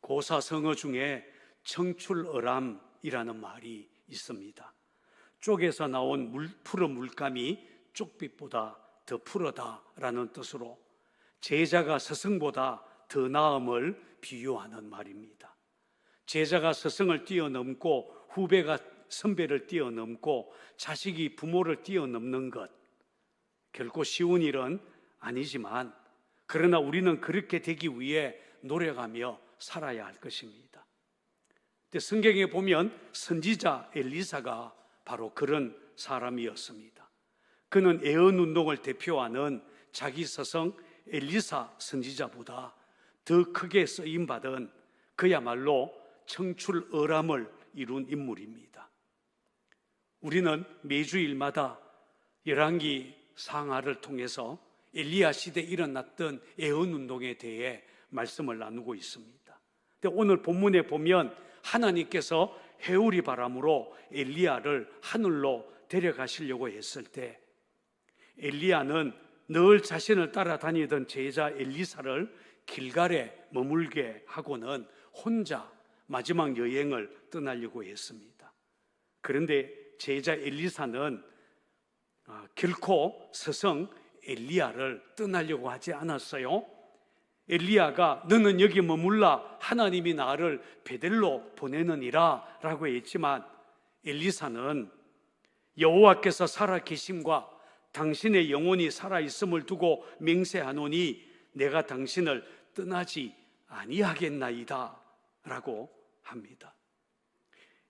고사성어 중에 청출어람이라는 말이 있습니다. 쪽에서 나온 푸른 물감이 쪽빛보다 더 푸르다라는 뜻으로 제자가 스승보다 더 나음을 비유하는 말입니다. 제자가 스승을 뛰어넘고 후배가 선배를 뛰어넘고 자식이 부모를 뛰어넘는 것, 결코 쉬운 일은 아니지만 그러나 우리는 그렇게 되기 위해 노력하며 살아야 할 것입니다. 성경에 보면 선지자 엘리사가 바로 그런 사람이었습니다. 그는 애언운동을 대표하는 자기 스승 엘리사 선지자보다 더 크게 쓰임받은 그야말로 청출어람을 이룬 인물입니다. 우리는 매주일마다 열왕기 상하를 통해서 엘리야 시대에 일어났던 애언운동에 대해 말씀을 나누고 있습니다. 근데 오늘 본문에 보면 하나님께서 회오리 바람으로 엘리야를 하늘로 데려가시려고 했을 때 엘리야는 늘 자신을 따라다니던 제자 엘리사를 길갈에 머물게 하고는 혼자 마지막 여행을 떠나려고 했습니다. 그런데 제자 엘리사는 결코 스승 엘리야를 떠나려고 하지 않았어요. 엘리야가 너는 여기 머물라, 하나님이 나를 베델로 보내느니라 라고 했지만 엘리사는 여호와께서 살아계심과 당신의 영혼이 살아있음을 두고 맹세하노니 내가 당신을 떠나지 아니하겠나이다 라고 합니다.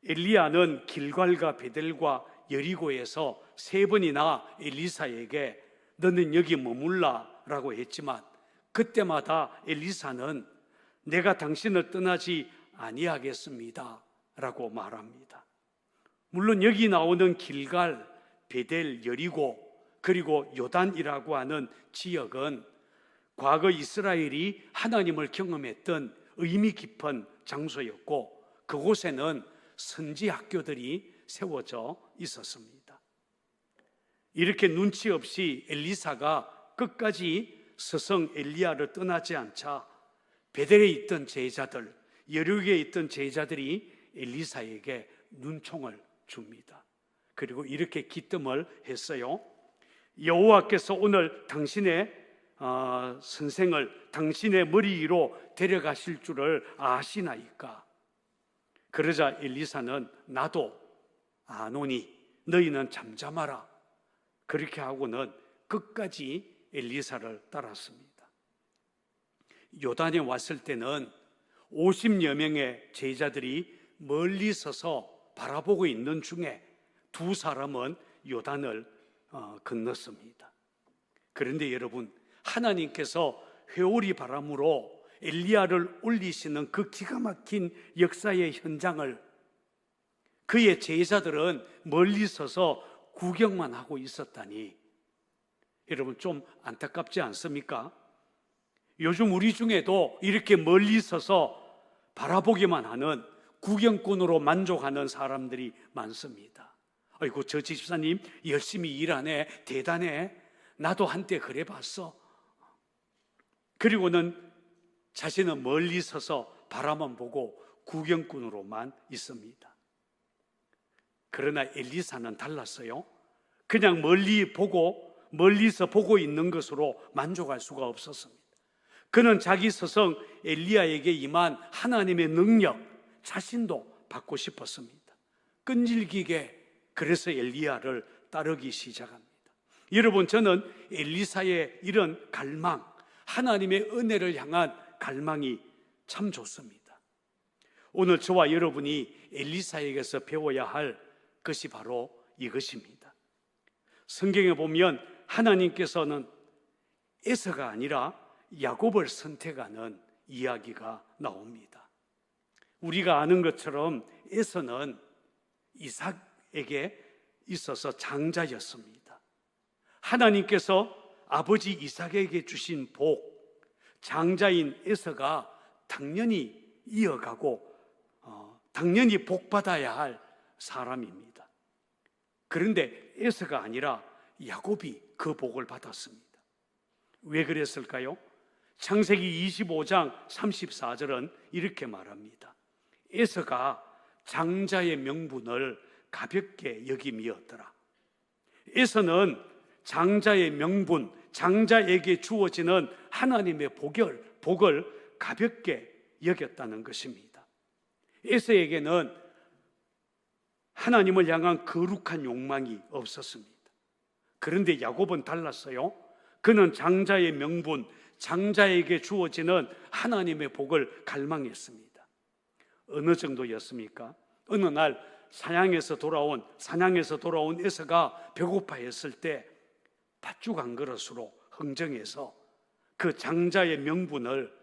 엘리야는 길갈과 베델과 여리고에서 3번이나 엘리사에게 너는 여기 머물라 라고 했지만 그때마다 엘리사는 내가 당신을 떠나지 아니하겠습니다 라고 말합니다. 물론 여기 나오는 길갈, 베델, 여리고 그리고 요단이라고 하는 지역은 과거 이스라엘이 하나님을 경험했던 의미 깊은 장소였고 그곳에는 선지 학교들이 세워져 있었습니다. 이렇게 눈치 없이 엘리사가 끝까지 스승 엘리야를 떠나지 않자 베델에 있던 제자들, 여리고에 있던 제자들이 엘리사에게 눈총을 줍니다. 그리고 이렇게 기뜸을 했어요. 여호와께서 오늘 당신의 선생을 당신의 머리 위로 데려가실 줄을 아시나이까? 그러자 엘리사는 나도 아노니 너희는 잠잠하라. 그렇게 하고는 끝까지 엘리사를 따랐습니다. 요단에 왔을 때는 50여 명의 제자들이 멀리 서서 바라보고 있는 중에 2사람은 요단을 건넜습니다. 그런데 여러분, 하나님께서 회오리 바람으로 엘리야를 올리시는 그 기가 막힌 역사의 현장을 그의 제자들은 멀리 서서 구경만 하고 있었다니 여러분 좀 안타깝지 않습니까? 요즘 우리 중에도 이렇게 멀리 서서 바라보기만 하는 구경꾼으로 만족하는 사람들이 많습니다. 아이고 저 집사님 열심히 일하네, 대단해, 나도 한때 그래 봤어. 그리고는 자신은 멀리 서서 바라만 보고 구경꾼으로만 있습니다. 그러나 엘리사는 달랐어요. 그냥 멀리서 보고 있는 것으로 만족할 수가 없었습니다. 그는 자기 스승 엘리야에게 임한 하나님의 능력, 자신도 받고 싶었습니다. 끈질기게 그래서 엘리야를 따르기 시작합니다. 여러분, 저는 엘리사의 이런 갈망, 하나님의 은혜를 향한 갈망이 참 좋습니다. 오늘 저와 여러분이 엘리사에게서 배워야 할 것이 바로 이것입니다. 성경에 보면 하나님께서는 에서가 아니라 야곱을 선택하는 이야기가 나옵니다. 우리가 아는 것처럼 에서는 이삭에게 있어서 장자였습니다. 하나님께서 아버지 이삭에게 주신 복, 장자인 에서가 당연히 이어가고 당연히 복받아야 할 사람입니다. 그런데 에서가 아니라 야곱이 그 복을 받았습니다. 왜 그랬을까요? 창세기 25장 34절은 이렇게 말합니다. 에서가 장자의 명분을 가볍게 여김이었더라. 에서는 장자의 명분, 장자에게 주어지는 하나님의 복을 가볍게 여겼다는 것입니다. 에서에게는 하나님을 향한 거룩한 욕망이 없었습니다. 그런데 야곱은 달랐어요. 그는 장자의 명분, 장자에게 주어지는 하나님의 복을 갈망했습니다. 어느 정도였습니까? 어느 날 사냥에서 돌아온 에서가 배고파했을 때 팥죽 한 그릇으로 흥정해서 그 장자의 명분을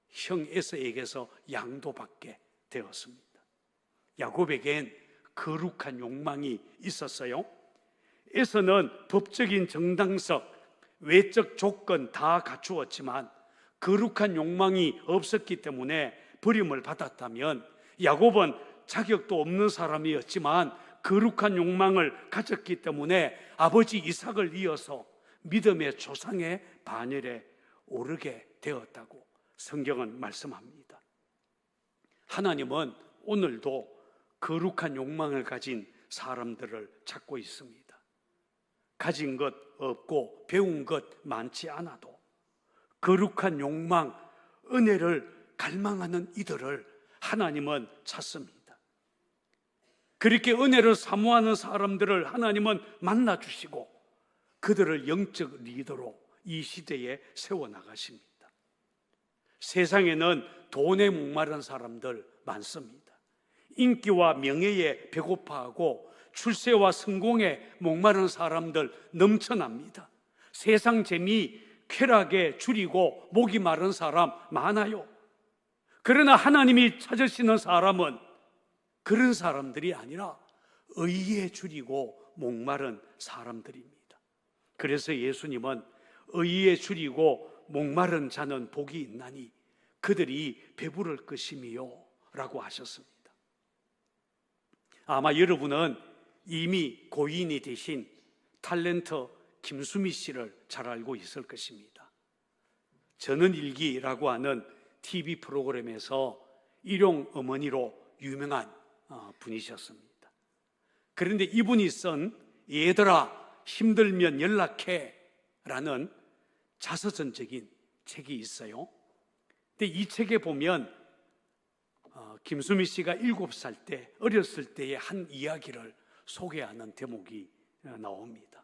형 에서에게서 양도받게 되었습니다. 야곱에겐 거룩한 욕망이 있었어요. 에서는 법적인 정당성, 외적 조건 다 갖추었지만 거룩한 욕망이 없었기 때문에 버림을 받았다면, 야곱은 자격도 없는 사람이었지만 거룩한 욕망을 가졌기 때문에 아버지 이삭을 이어서 믿음의 조상의 반열에 오르게 되었다고 성경은 말씀합니다. 하나님은 오늘도 거룩한 욕망을 가진 사람들을 찾고 있습니다. 가진 것 없고 배운 것 많지 않아도 거룩한 욕망, 은혜를 갈망하는 이들을 하나님은 찾습니다. 그렇게 은혜를 사모하는 사람들을 하나님은 만나주시고 그들을 영적 리더로 이 시대에 세워나가십니다. 세상에는 돈에 목마른 사람들 많습니다. 인기와 명예에 배고파하고 출세와 성공에 목마른 사람들 넘쳐납니다. 세상 재미, 쾌락에 줄이고 목이 마른 사람 많아요. 그러나 하나님이 찾으시는 사람은 그런 사람들이 아니라 의에 줄이고 목마른 사람들입니다. 그래서 예수님은 의에 줄이고 목마른 자는 복이 있나니 그들이 배부를 것임이요 라고 하셨습니다. 아마 여러분은 이미 고인이 되신 탤런트 김수미 씨를 잘 알고 있을 것입니다. 저는 일기라고 하는 TV 프로그램에서 일용 어머니로 유명한 분이셨습니다. 그런데 이분이 쓴 얘들아 힘들면 연락해 라는 자서전적인 책이 있어요. 근데 이 책에 보면 김수미 씨가 7살 때, 어렸을 때의 한 이야기를 소개하는 대목이 나옵니다.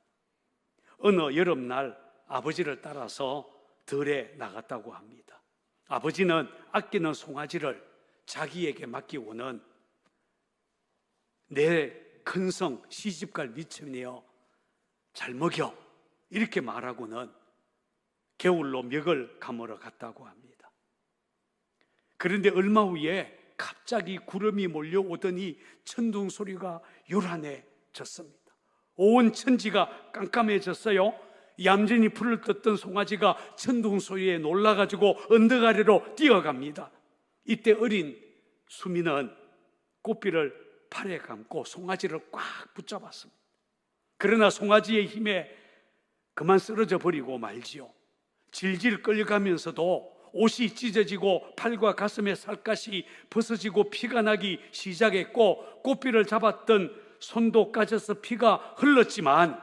어느 여름날 아버지를 따라서 들에 나갔다고 합니다. 아버지는 아끼는 송아지를 자기에게 맡기고는 내 큰성 시집갈 미천이여 잘 먹여 이렇게 말하고는 겨울로 멱을 감으러 갔다고 합니다. 그런데 얼마 후에 갑자기 구름이 몰려오더니 천둥 소리가 요란해졌습니다. 온 천지가 깜깜해졌어요. 얌전히 풀을 뜯던 송아지가 천둥 소리에 놀라가지고 언덕 아래로 뛰어갑니다. 이때 어린 수미는 꽃비를 팔에 감고 송아지를 꽉 붙잡았습니다. 그러나 송아지의 힘에 그만 쓰러져 버리고 말지요. 질질 끌려가면서도 옷이 찢어지고 팔과 가슴의 살갗이 벗어지고 피가 나기 시작했고 꽃비를 잡았던 손도 까져서 피가 흘렀지만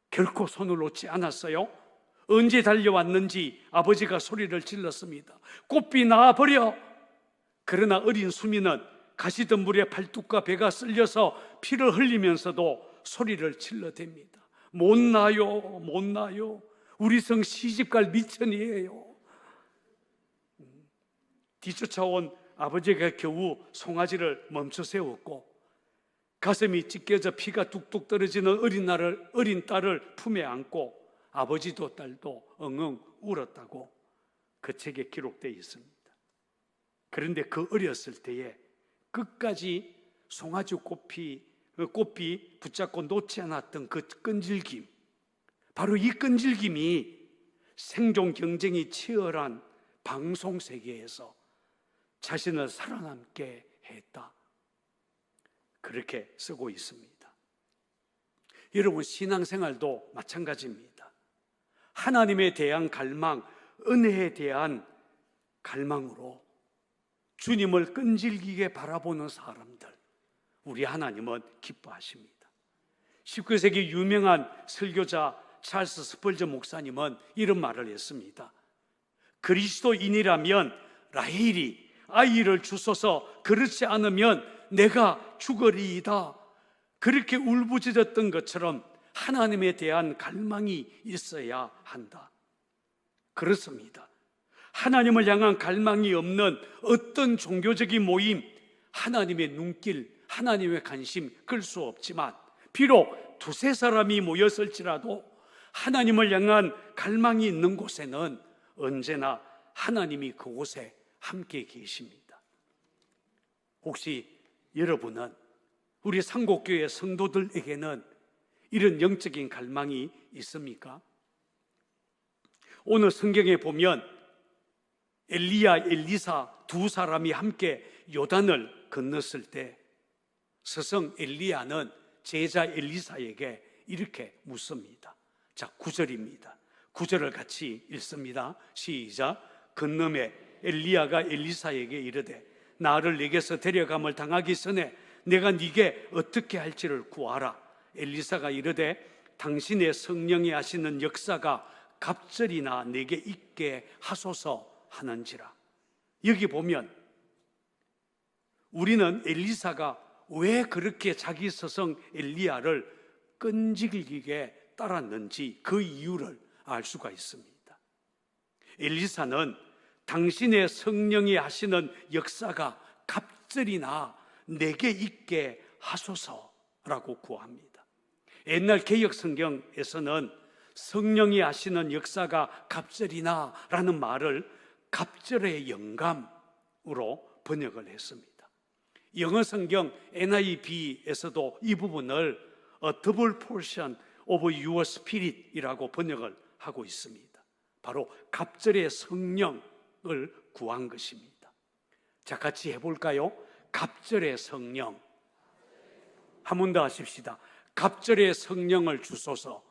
결코 손을 놓지 않았어요. 언제 달려왔는지 아버지가 소리를 질렀습니다. 꽃비 나와버려! 그러나 어린 수미는 가시덤불에 팔뚝과 배가 쓸려서 피를 흘리면서도 소리를 질러댑니다. 못 나요, 못 나요. 우리 성 시집갈 미천이에요. 뒤쫓아온 아버지가 겨우 송아지를 멈춰 세웠고 가슴이 찢겨져 피가 뚝뚝 떨어지는 어린 딸을 품에 안고 아버지도 딸도 엉엉 울었다고 그 책에 기록되어 있습니다. 그런데 그 어렸을 때에 끝까지 송아지 꽃비 붙잡고 놓지 않았던 그 끈질김, 바로 이 끈질김이 생존 경쟁이 치열한 방송 세계에서 자신을 살아남게 했다. 그렇게 쓰고 있습니다. 여러분, 신앙생활도 마찬가지입니다. 하나님에 대한 갈망, 은혜에 대한 갈망으로 주님을 끈질기게 바라보는 사람들, 우리 하나님은 기뻐하십니다. 19세기 유명한 설교자 찰스 스펄전 목사님은 이런 말을 했습니다. 그리스도인이라면 라헬이 아이를 주소서 그렇지 않으면 내가 죽으리이다. 그렇게 울부짖었던 것처럼 하나님에 대한 갈망이 있어야 한다. 그렇습니다. 하나님을 향한 갈망이 없는 어떤 종교적인 모임, 하나님의 눈길, 하나님의 관심 끌 수 없지만 비록 두세 사람이 모였을지라도 하나님을 향한 갈망이 있는 곳에는 언제나 하나님이 그곳에 함께 계십니다. 혹시 여러분은 우리 상곡교회 성도들에게는 이런 영적인 갈망이 있습니까? 오늘 성경에 보면 엘리야, 엘리사 두 사람이 함께 요단을 건넜을 때 스승 엘리야는 제자 엘리사에게 이렇게 묻습니다. 자, 9절입니다. 9절을 같이 읽습니다. 시작. 건너매 엘리야가 엘리사에게 이르되 나를 네게서 데려감을 당하기 전에 내가 네게 어떻게 할지를 구하라. 엘리사가 이르되 당신의 성령이 하시는 역사가 갑절이나 내게 있게 하소서 하는지라. 여기 보면 우리는 엘리사가 왜 그렇게 자기 스승 엘리야를 끈질기게 따랐는지 그 이유를 알 수가 있습니다. 엘리사는 당신의 성령이 하시는 역사가 갑절이나 내게 있게 하소서라고 구합니다. 옛날 개역 성경에서는 성령이 하시는 역사가 갑절이나 라는 말을 갑절의 영감으로 번역을 했습니다. 영어 성경 NIV에서도 이 부분을 A double portion of your spirit 이라고 번역을 하고 있습니다. 바로 갑절의 성령을 구한 것입니다. 자, 같이 해볼까요? 갑절의 성령. 한 번 더 하십시다. 갑절의 성령을 주소서.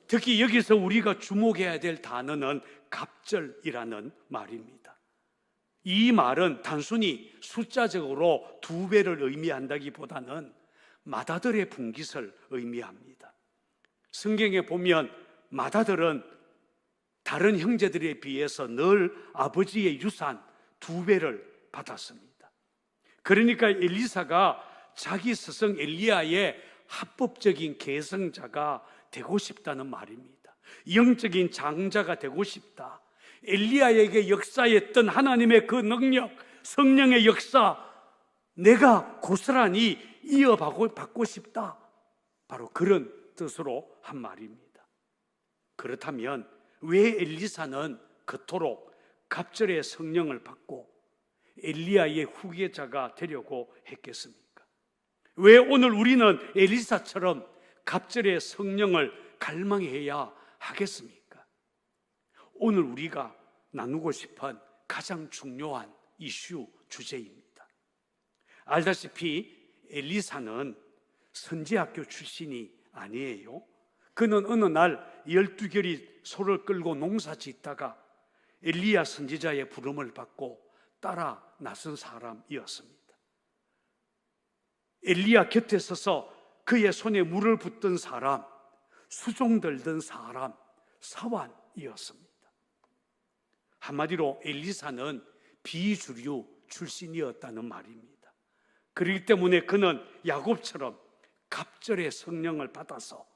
특히 여기서 우리가 주목해야 될 단어는 갑절이라는 말입니다. 이 말은 단순히 숫자적으로 2배를 의미한다기보다는 맏아들의 분깃을 의미합니다. 성경에 보면 맏아들은 다른 형제들에 비해서 늘 아버지의 유산 2배를 받았습니다. 그러니까 엘리사가 자기 스승 엘리야의 합법적인 계승자가 되고 싶다는 말입니다. 영적인 장자가 되고 싶다. 엘리야에게 역사했던 하나님의 그 능력, 성령의 역사, 내가 고스란히 이어받고 싶다. 바로 그런 뜻으로 한 말입니다. 그렇다면 왜 엘리사는 그토록 갑절의 성령을 받고 엘리야의 후계자가 되려고 했겠습니까? 왜 오늘 우리는 엘리사처럼 갑절의 성령을 갈망해야 하겠습니까? 오늘 우리가 나누고 싶은 가장 중요한 이슈 주제입니다. 알다시피 엘리사는 선지학교 출신이 아니에요. 그는 어느 날 12결이 소를 끌고 농사 짓다가 엘리야 선지자의 부름을 받고 따라 나선 사람이었습니다. 엘리야 곁에 서서 그의 손에 물을 붓던 사람, 수종 들던 사람, 사환이었습니다. 한마디로 엘리사는 비주류 출신이었다는 말입니다. 그렇기 때문에 그는 야곱처럼 갑절의 성령을 받아서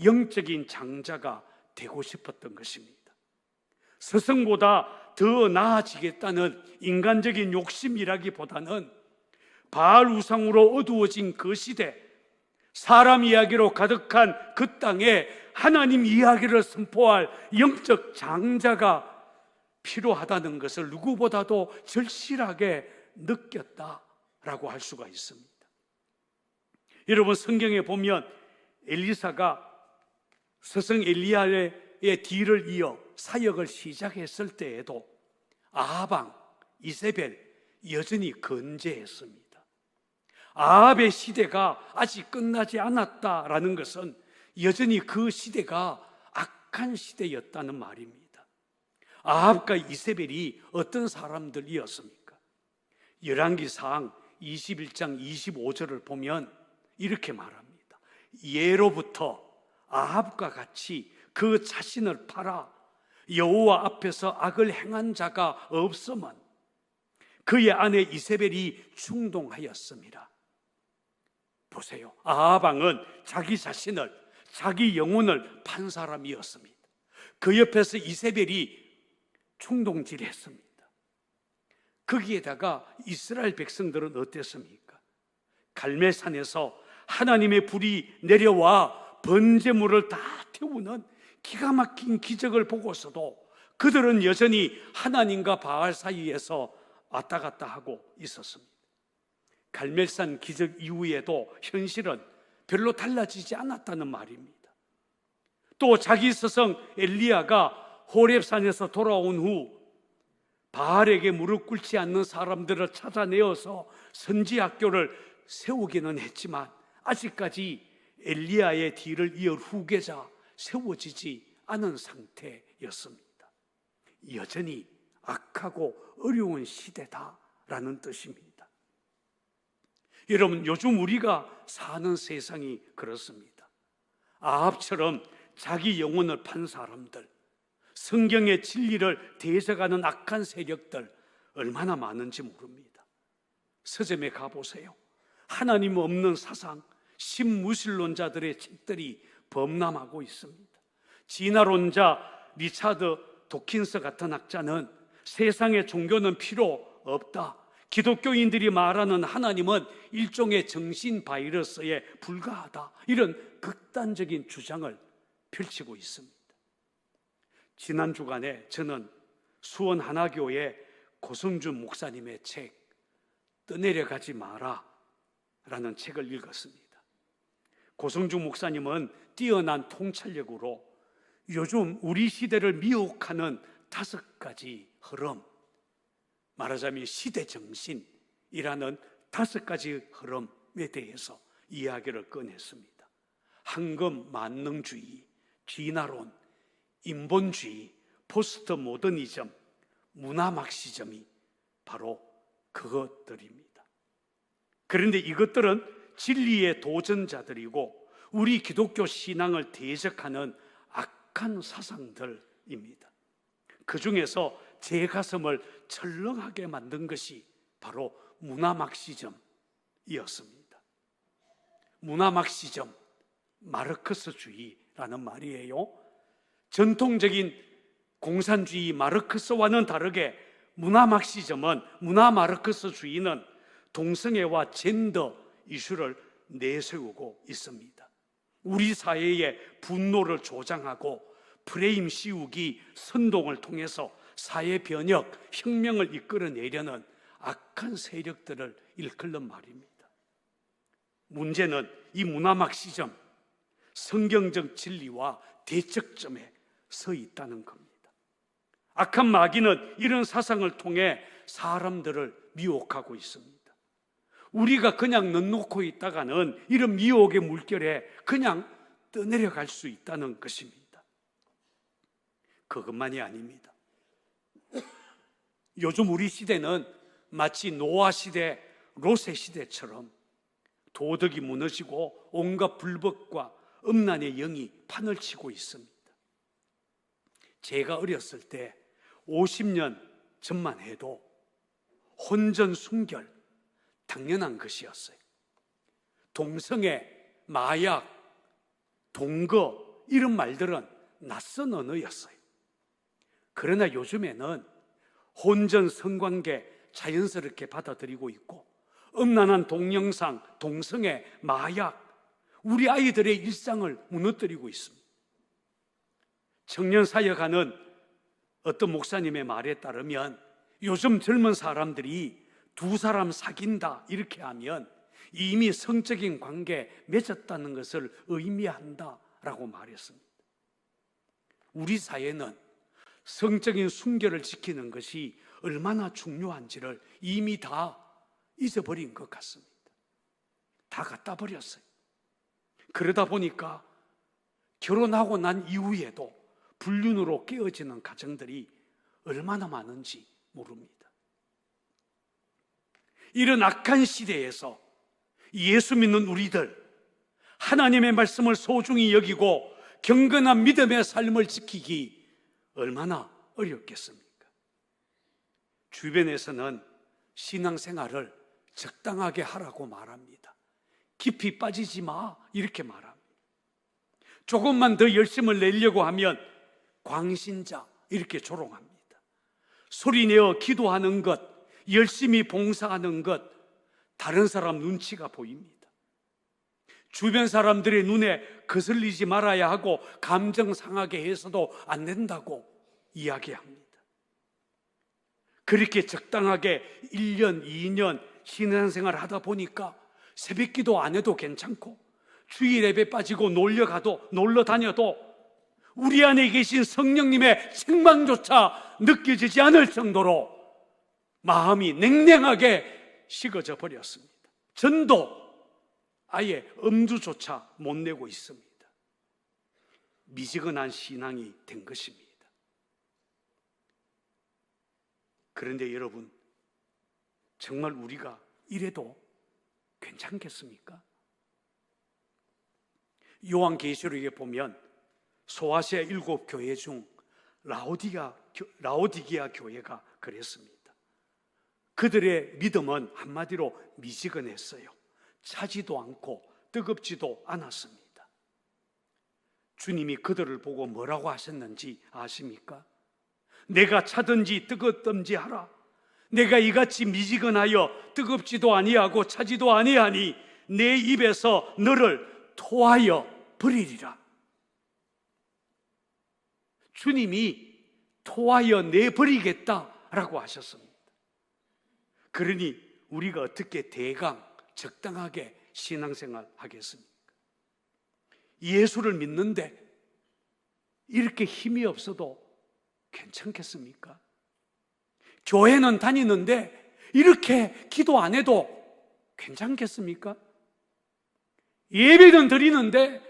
영적인 장자가 되고 싶었던 것입니다. 스승보다 더 나아지겠다는 인간적인 욕심이라기보다는 바알 우상으로 어두워진 그 시대, 사람 이야기로 가득한 그 땅에 하나님 이야기를 선포할 영적 장자가 필요하다는 것을 누구보다도 절실하게 느꼈다라고 할 수가 있습니다. 여러분, 성경에 보면 엘리사가 스승 엘리야의 뒤를 이어 사역을 시작했을 때에도 아합, 이세벨 여전히 건재했습니다. 아합의 시대가 아직 끝나지 않았다라는 것은 여전히 그 시대가 악한 시대였다는 말입니다. 아합과 이세벨이 어떤 사람들이었습니까? 열왕기상 21장 25절을 보면 이렇게 말합니다. 예로부터 아합과 같이 그 자신을 팔아 여호와 앞에서 악을 행한 자가 없음은 그의 아내 이세벨이 충동하였습니다. 보세요. 아합 왕은 자기 자신을, 자기 영혼을 판 사람이었습니다. 그 옆에서 이세벨이 충동질했습니다. 거기에다가 이스라엘 백성들은 어땠습니까? 갈멜산에서 하나님의 불이 내려와 번제물을 다 태우는 기가 막힌 기적을 보고서도 그들은 여전히 하나님과 바알 사이에서 왔다 갔다 하고 있었습니다. 갈멜산 기적 이후에도 현실은 별로 달라지지 않았다는 말입니다. 또 자기 스승 엘리야가 호렙산에서 돌아온 후 바알에게 무릎 꿇지 않는 사람들을 찾아내어서 선지학교를 세우기는 했지만 아직까지 엘리야의 뒤를 이을 후계자 세워지지 않은 상태였습니다. 여전히 악하고 어려운 시대다라는 뜻입니다. 여러분, 요즘 우리가 사는 세상이 그렇습니다. 아합처럼 자기 영혼을 판 사람들, 성경의 진리를 대적하는 악한 세력들 얼마나 많은지 모릅니다. 서점에 가보세요. 하나님 없는 사상, 신무신론자들의 책들이 범람하고 있습니다. 진화론자 리차드 도킨스 같은 학자는 세상의 종교는 필요 없다, 기독교인들이 말하는 하나님은 일종의 정신 바이러스에 불과하다, 이런 극단적인 주장을 펼치고 있습니다. 지난 주간에 저는 수원 하나교회 고성준 목사님의 책 떠내려가지 마라 라는 책을 읽었습니다. 고성준 목사님은 뛰어난 통찰력으로 요즘 우리 시대를 미혹하는 5가지 흐름, 말하자면 시대정신이라는 5가지 흐름에 대해서 이야기를 꺼냈습니다. 황금 만능주의, 진화론, 인본주의, 포스트 모더니즘, 문화 막시즘이 바로 그것들입니다. 그런데 이것들은 진리의 도전자들이고 우리 기독교 신앙을 대적하는 악한 사상들입니다. 그 중에서 제 가슴을 철렁하게 만든 것이 바로 문화 막시즘이었습니다. 문화 막시즘, 마르크스주의라는 말이에요. 전통적인 공산주의 마르크스와는 다르게 문화 막시즘은, 문화 마르크스주의는 동성애와 젠더 이슈를 내세우고 있습니다. 우리 사회의 분노를 조장하고 프레임 씌우기, 선동을 통해서 사회 변혁, 혁명을 이끌어내려는 악한 세력들을 일컫는 말입니다. 문제는 이 문화 막시즘, 성경적 진리와 대척점에 서 있다는 겁니다. 악한 마귀는 이런 사상을 통해 사람들을 미혹하고 있습니다. 우리가 그냥 넉놓고 있다가는 이런 미혹의 물결에 그냥 떠내려갈 수 있다는 것입니다. 그것만이 아닙니다. 요즘 우리 시대는 마치 노아 시대, 롯의 시대처럼 도덕이 무너지고 온갖 불법과 음란의 영이 판을 치고 있습니다. 제가 어렸을 때 50년 전만 해도 혼전 순결 당연한 것이었어요. 동성애, 마약, 동거 이런 말들은 낯선 언어였어요. 그러나 요즘에는 혼전 성관계 자연스럽게 받아들이고 있고 음란한 동영상, 동성애, 마약, 우리 아이들의 일상을 무너뜨리고 있습니다. 청년 사역하는 어떤 목사님의 말에 따르면 요즘 젊은 사람들이 2사람 사귄다 이렇게 하면 이미 성적인 관계 맺었다는 것을 의미한다라고 말했습니다. 우리 사회는 성적인 순결을 지키는 것이 얼마나 중요한지를 이미 다 잊어버린 것 같습니다. 다 갖다 버렸어요. 그러다 보니까 결혼하고 난 이후에도 불륜으로 깨어지는 가정들이 얼마나 많은지 모릅니다. 이런 악한 시대에서 예수 믿는 우리들, 하나님의 말씀을 소중히 여기고 경건한 믿음의 삶을 지키기 얼마나 어렵겠습니까? 주변에서는 신앙생활을 적당하게 하라고 말합니다. 깊이 빠지지 마, 이렇게 말합니다. 조금만 더 열심을 내려고 하면 광신자, 이렇게 조롱합니다. 소리내어 기도하는 것, 열심히 봉사하는 것, 다른 사람 눈치가 보입니다. 주변 사람들의 눈에 거슬리지 말아야 하고 감정 상하게 해서도 안 된다고 이야기합니다. 그렇게 적당하게 1년, 2년 신앙생활 하다 보니까 새벽기도 안 해도 괜찮고 주일 예배 빠지고 놀러 다녀도 우리 안에 계신 성령님의 책망조차 느껴지지 않을 정도로 마음이 냉랭하게 식어져 버렸습니다. 전도 아예 엄두조차 못 내고 있습니다. 미지근한 신앙이 된 것입니다. 그런데 여러분, 정말 우리가 이래도 괜찮겠습니까? 요한계시록에 보면 소아시아 7교회 중 라오디게아 교회가 그랬습니다. 그들의 믿음은 한마디로 미지근했어요. 차지도 않고 뜨겁지도 않았습니다. 주님이 그들을 보고 뭐라고 하셨는지 아십니까? 내가 차든지 뜨겁든지 하라. 내가 이같이 미지근하여 뜨겁지도 아니하고 차지도 아니하니 내 입에서 너를 토하여 버리리라. 주님이 토하여 내버리겠다라고 하셨습니다. 그러니 우리가 어떻게 대강 적당하게 신앙생활 하겠습니까? 예수를 믿는데 이렇게 힘이 없어도 괜찮겠습니까? 교회는 다니는데 이렇게 기도 안 해도 괜찮겠습니까? 예배는 드리는데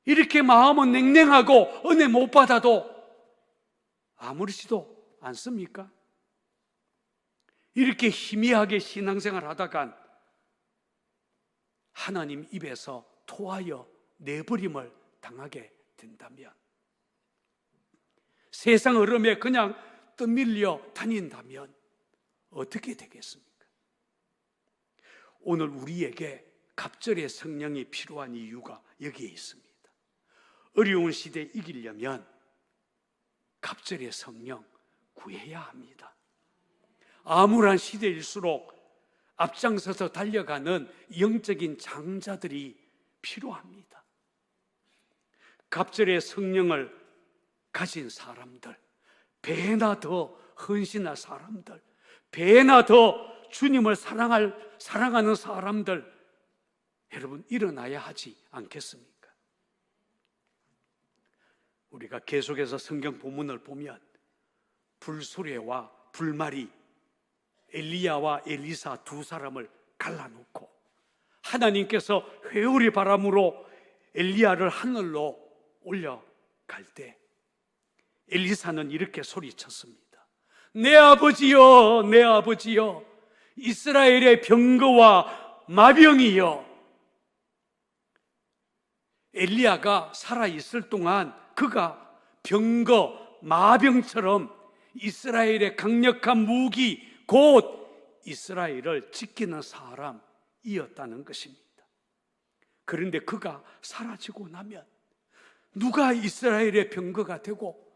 이렇게 마음은 냉랭하고 은혜 못 받아도 아무렇지도 않습니까? 이렇게 희미하게 신앙생활 하다간 하나님 입에서 토하여 내버림을 당하게 된다면, 세상 흐름에 그냥 떠밀려 다닌다면 어떻게 되겠습니까? 오늘 우리에게 갑절의 성령이 필요한 이유가 여기에 있습니다. 어려운 시대에 이기려면 갑절의 성령 구해야 합니다. 암울한 시대일수록 앞장서서 달려가는 영적인 장자들이 필요합니다. 갑절의 성령을 가진 사람들, 배나 더 헌신할 사람들, 배나 더 주님을 사랑하는 사람들, 여러분 일어나야 하지 않겠습니까? 우리가 계속해서 성경 본문을 보면 불수레와 불말이 엘리야와 엘리사 두 사람을 갈라놓고 하나님께서 회오리 바람으로 엘리야를 하늘로 올려갈 때 엘리사는 이렇게 소리쳤습니다. 내 아버지여, 내 아버지여, 이스라엘의 병거와 마병이여. 엘리야가 살아있을 동안 그가 병거, 마병처럼 이스라엘의 강력한 무기, 곧 이스라엘을 지키는 사람이었다는 것입니다. 그런데 그가 사라지고 나면 누가 이스라엘의 병거가 되고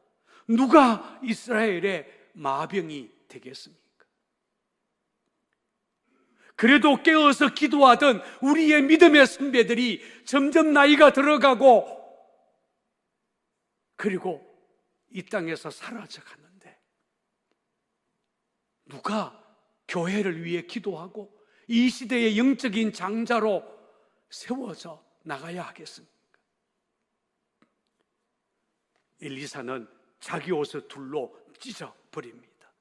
누가 이스라엘의 마병이 되겠습니까? 그래도 깨어서 기도하던 우리의 믿음의 선배들이 점점 나이가 들어가고 그리고 이 땅에서 사라져 가는데 누가 교회를 위해 기도하고 이 시대의 영적인 장자로 세워져 나가야 하겠습니까? 엘리사는 자기 옷을 둘로 찢어버립니다.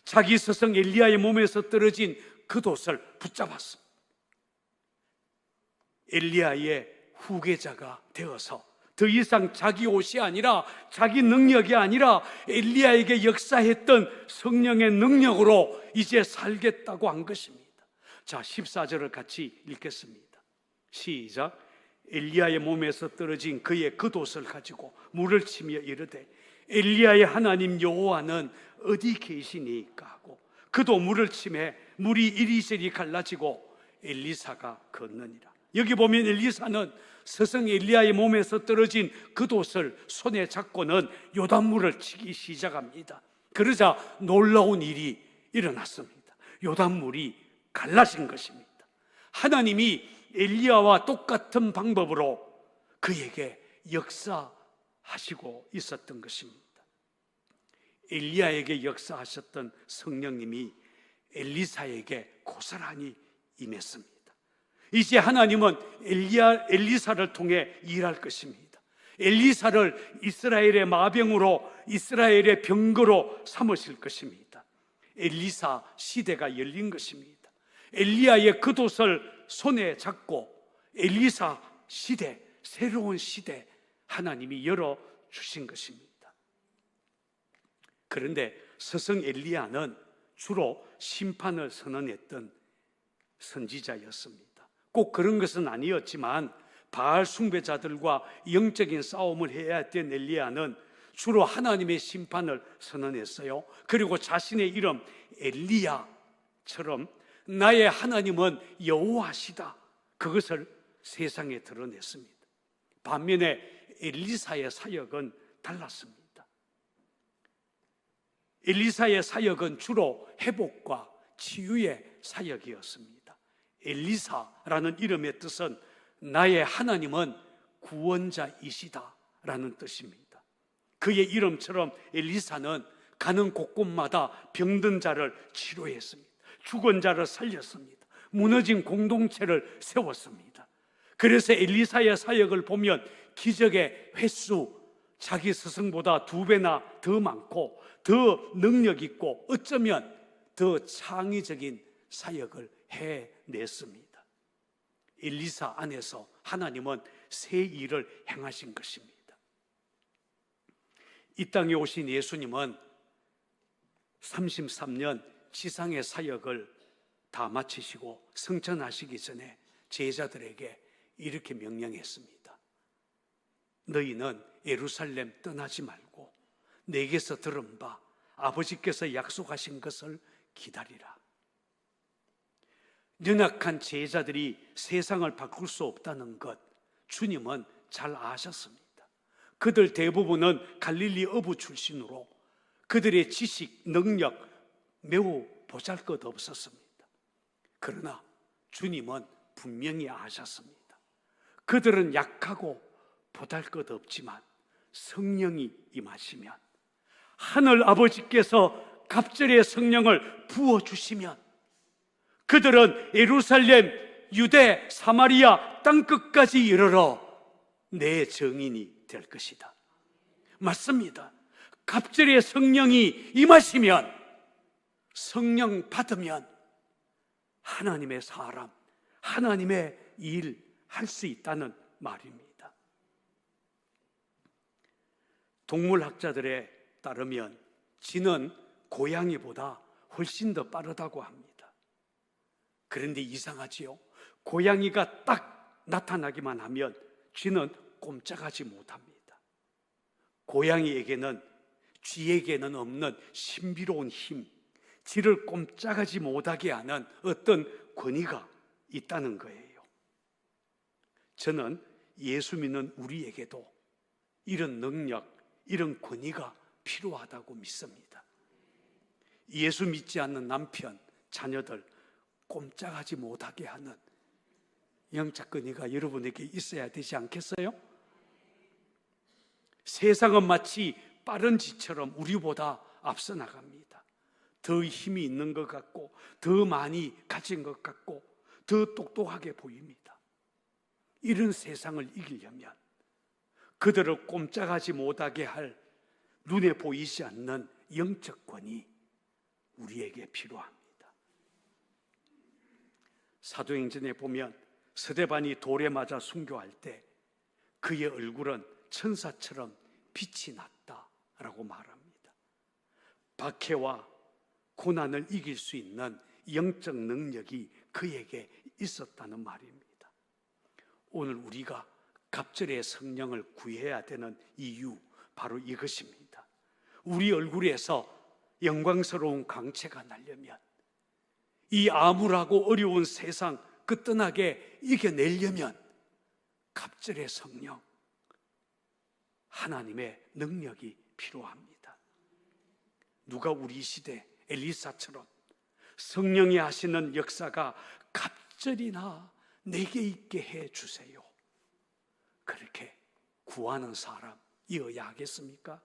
자기 스승 엘리야의 몸에서 떨어진 겉옷을 붙잡았습니다. 엘리야의 후계자가 되어서 더 이상 자기 옷이 아니라, 자기 능력이 아니라 엘리야에게 역사했던 성령의 능력으로 이제 살겠다고 한 것입니다. 자, 14절을 같이 읽겠습니다. 시작. 엘리야의 몸에서 떨어진 그의 겉옷을 가지고 물을 치며 이르되 엘리야의 하나님 여호와는 어디 계시니까 하고 그도 물을 치매 물이 이리저리 갈라지고 엘리사가 걷느니라. 여기 보면 엘리사는 스승 엘리야의 몸에서 떨어진 겉옷을 손에 잡고는 요단물을 치기 시작합니다. 그러자 놀라운 일이 일어났습니다. 요단물이 갈라진 것입니다. 하나님이 엘리야와 똑같은 방법으로 그에게 역사하시고 있었던 것입니다. 엘리야에게 역사하셨던 성령님이 엘리사에게 고스란히 임했습니다. 이제 하나님은 엘리사를 통해 일할 것입니다. 엘리사를 이스라엘의 마병으로, 이스라엘의 병거로 삼으실 것입니다. 엘리사 시대가 열린 것입니다. 엘리야의 겉옷을 손에 잡고 엘리사 시대, 새로운 시대 하나님이 열어주신 것입니다. 그런데 스승 엘리야는 주로 심판을 선언했던 선지자였습니다. 꼭 그런 것은 아니었지만 바알 숭배자들과 영적인 싸움을 해야 했던 엘리야는 주로 하나님의 심판을 선언했어요. 그리고 자신의 이름 엘리야처럼 나의 하나님은 여호와시다, 그것을 세상에 드러냈습니다. 반면에 엘리사의 사역은 달랐습니다. 엘리사의 사역은 주로 회복과 치유의 사역이었습니다. 엘리사라는 이름의 뜻은 나의 하나님은 구원자이시다 라는 뜻입니다. 그의 이름처럼 엘리사는 가는 곳곳마다 병든 자를 치료했습니다. 죽은 자를 살렸습니다. 무너진 공동체를 세웠습니다. 그래서 엘리사의 사역을 보면 기적의 횟수 자기 스승보다 2배나 더 많고 더 능력 있고 어쩌면 더 창의적인 사역을 해냈습니다. 엘리사 안에서 하나님은 새 일을 행하신 것입니다. 이 땅에 오신 예수님은 33년 지상의 사역을 다 마치시고 승천하시기 전에 제자들에게 이렇게 명령했습니다. 너희는 예루살렘 떠나지 말고 내게서 들은 바 아버지께서 약속하신 것을 기다리라. 연약한 제자들이 세상을 바꿀 수 없다는 것 주님은 잘 아셨습니다. 그들 대부분은 갈릴리 어부 출신으로 그들의 지식, 능력 매우 보잘것없었습니다. 그러나 주님은 분명히 아셨습니다. 그들은 약하고 보잘것없지만 성령이 임하시면, 하늘 아버지께서 갑절의 성령을 부어주시면 그들은 예루살렘, 유대, 사마리아 땅끝까지 이르러 내 증인이 될 것이다. 맞습니다. 갑절의 성령이 임하시면, 성령 받으면 하나님의 사람, 하나님의 일 할 수 있다는 말입니다. 동물학자들에 따르면 쥐는 고양이보다 훨씬 더 빠르다고 합니다. 그런데 이상하지요? 고양이가 딱 나타나기만 하면 쥐는 꼼짝하지 못합니다. 고양이에게는 쥐에게는 없는 신비로운 힘, 쥐를 꼼짝하지 못하게 하는 어떤 권위가 있다는 거예요. 저는 예수 믿는 우리에게도 이런 능력, 이런 권위가 필요하다고 믿습니다. 예수 믿지 않는 남편, 자녀들 꼼짝하지 못하게 하는 영적 권위가 여러분에게 있어야 되지 않겠어요? 세상은 마치 빠른 쥐처럼 우리보다 앞서 나갑니다. 더 힘이 있는 것 같고, 더 많이 가진 것 같고, 더 똑똑하게 보입니다. 이런 세상을 이기려면 그들을 꼼짝하지 못하게 할 눈에 보이지 않는 영적 권위, 우리에게 필요합니다. 사도행전에 보면 스데반이 돌에 맞아 순교할 때 그의 얼굴은 천사처럼 빛이 났다라고 말합니다. 박해와 고난을 이길 수 있는 영적 능력이 그에게 있었다는 말입니다. 오늘 우리가 갑절의 성령을 구해야 되는 이유, 바로 이것입니다. 우리 얼굴에서 영광스러운 광채가 나려면, 이 암울하고 어려운 세상 끝끈하게 이겨내려면 갑절의 성령, 하나님의 능력이 필요합니다. 누가 우리 시대 엘리사처럼 성령이 하시는 역사가 갑절이나 내게 있게 해주세요, 그렇게 구하는 사람이어야 하겠습니까?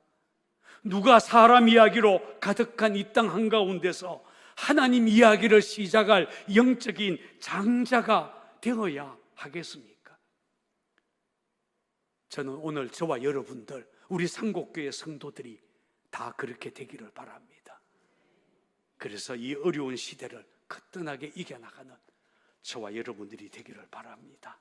누가 사람 이야기로 가득한 이 땅 한가운데서 하나님 이야기를 시작할 영적인 장자가 되어야 하겠습니까? 저는 오늘 저와 여러분들, 우리 상곡교회 성도들이 다 그렇게 되기를 바랍니다. 그래서 이 어려운 시대를 거뜬하게 이겨나가는 저와 여러분들이 되기를 바랍니다.